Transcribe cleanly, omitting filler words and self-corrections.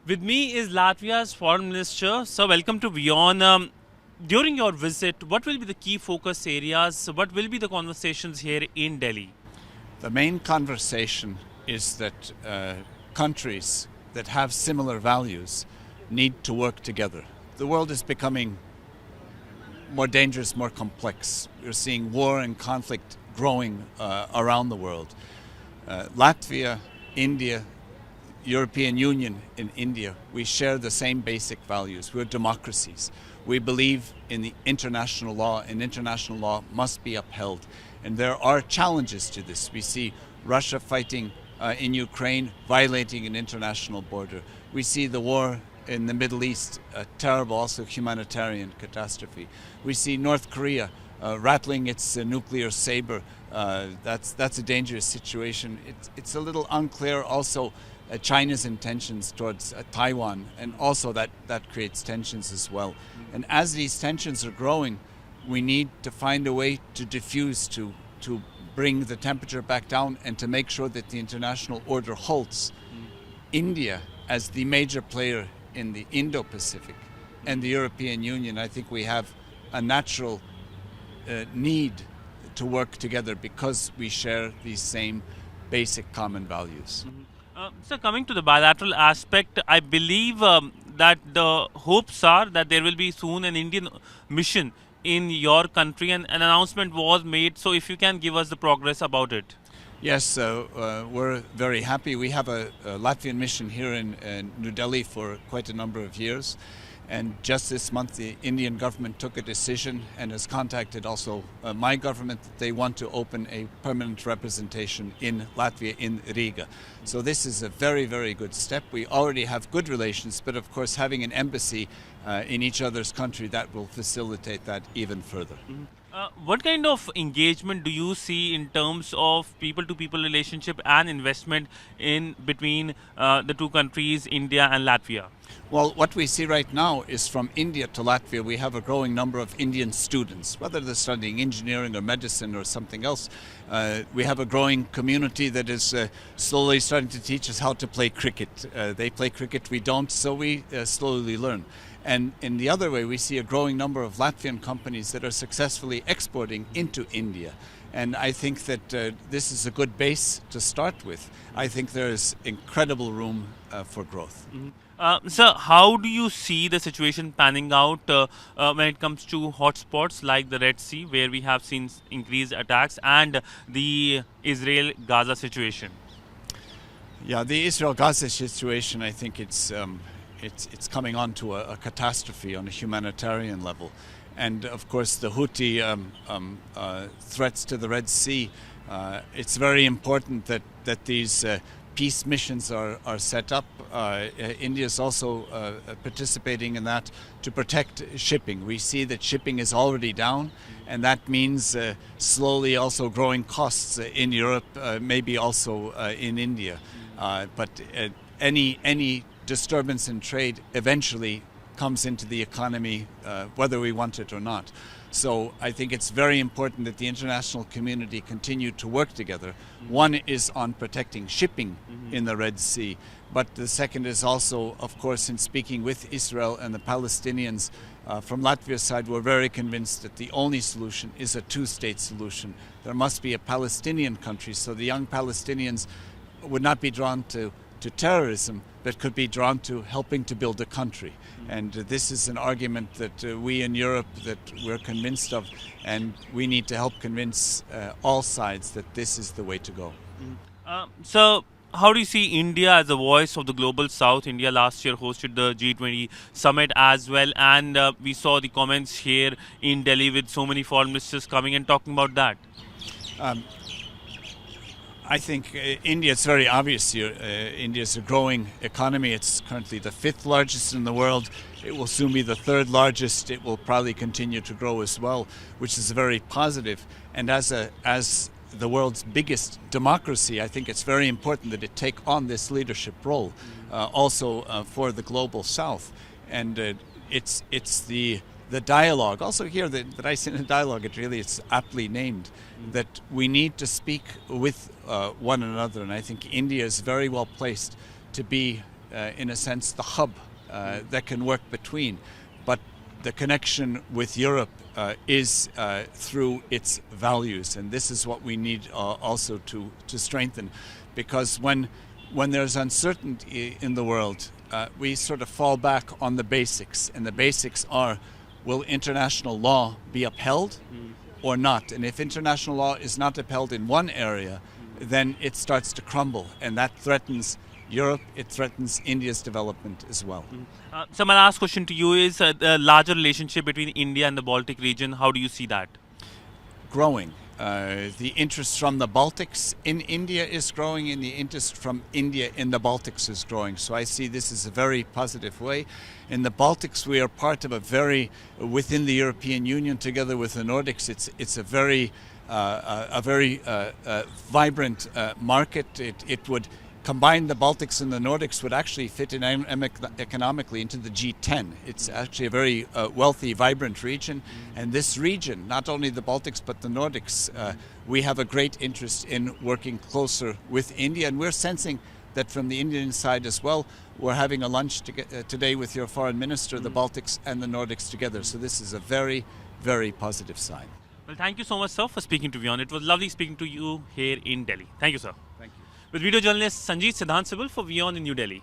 With me is Latvia's Foreign Minister. So, welcome to WION. During your visit, what will be the key focus areas? What will be the conversations here in Delhi? The main conversation is that countries that have similar values need to work together. The world is becoming more dangerous, more complex. We're seeing war and conflict growing around the world. Latvia, India, European Union in India, we share the same basic values. We're democracies. We believe in the international law, and international law must be upheld. And there are challenges to this. We see Russia fighting in Ukraine, violating an international border. We see the war in the Middle East, a terrible, also humanitarian catastrophe. We see North Korea rattling its nuclear saber. That's a dangerous situation. It's a little unclear also China's intentions towards Taiwan, and also that creates tensions as well. And as these tensions are growing, we need to find a way to diffuse, to bring the temperature back down, and to make sure that the international order holds. India, as the major player in the Indo-Pacific, and the European Union, I think we have a natural need to work together because we share these same basic common values. So, coming to the bilateral aspect, I believe that the hopes are that there will be soon an Indian mission in your country, and an announcement was made. So, if you can give us the progress about it. Yes, we're very happy. We have a Latvian mission here in New Delhi for quite a number of years. And just this month, the Indian government took a decision and has contacted also my government that they want to open a permanent representation in Latvia, in Riga. So this is a very, very good step. We already have good relations, but of course having an embassy in each other's country, that will facilitate that even further. What kind of engagement do you see in terms of people-to-people relationship and investment in between the two countries, India and Latvia? Well, what we see right now is from India to Latvia, we have a growing number of Indian students, whether they're studying engineering or medicine or something else. We have a growing community that is slowly starting to teach us how to play cricket. They play cricket, we don't, so we slowly learn. And in the other way, we see a growing number of Latvian companies that are successfully exporting into India. And I think that this is a good base to start with. I think there is incredible room for growth. So, how do you see the situation panning out when it comes to hotspots like the Red Sea, where we have seen increased attacks, and the Israel-Gaza situation? Yeah, the Israel-Gaza situation, I think it's coming on to a catastrophe on a humanitarian level. And of course, the Houthi threats to the Red Sea, it's very important that these peace missions are set up. India is also participating in that to protect shipping. We see that shipping is already down, and that means slowly also growing costs in Europe, maybe also in India. But any disturbance in trade eventually comes into the economy, whether we want it or not. So I think it's very important that the international community continue to work together. One is on protecting shipping in the Red Sea, but the second is also, of course, in speaking with Israel and the Palestinians. From Latvia's side, we're very convinced that the only solution is a two-state solution. There must be a Palestinian country, so the young Palestinians would not be drawn to terrorism, but could be drawn to helping to build a country. And this is an argument that we in Europe, that we're convinced of, and we need to help convince all sides that this is the way to go. So, how do you see India as a voice of the global south? India last year hosted the G20 summit as well, and we saw the comments here in Delhi with so many foreign ministers coming and talking about that. I think India, it's very obvious here. India is a growing economy. It's currently the 5th largest in the world. It will soon be the 3rd largest. It will probably continue to grow as well, which is very positive. And as the world's biggest democracy, I think it's very important that it take on this leadership role, also for the global south. And it's the dialogue. Also here, the Raisina Dialogue, it's aptly named, that we need to speak with one another. And I think India is very well placed to be in a sense, the hub that can work between. But the connection with Europe is through its values, and this is what we need also to strengthen, because when there's uncertainty in the world, we sort of fall back on the basics, and the basics are: will international law be upheld or not? And if international law is not upheld in one area, then it starts to crumble, and that threatens Europe, it threatens India's development as well. So my last question to you is the larger relationship between India and the Baltic region. How do you see that? Growing. The interest from the Baltics in India is growing, and the interest from India in the Baltics is growing. So I see this as a very positive way. In the Baltics, we are part of within the European Union, together with the Nordics. It's a very vibrant market. It would combine the Baltics and the Nordics would actually fit in economically into the G10. It's actually a very wealthy, vibrant region. And this region, not only the Baltics but the Nordics, we have a great interest in working closer with India. And we're sensing that from the Indian side as well. We're having a lunch today with your foreign minister, the Baltics and the Nordics together. So this is a very, very positive sign. Well, thank you so much, sir, for speaking to WION. It was lovely speaking to you here in Delhi. Thank you, sir. Thank you. With video journalist Sanjeet Siddhant Sibil for WION in New Delhi.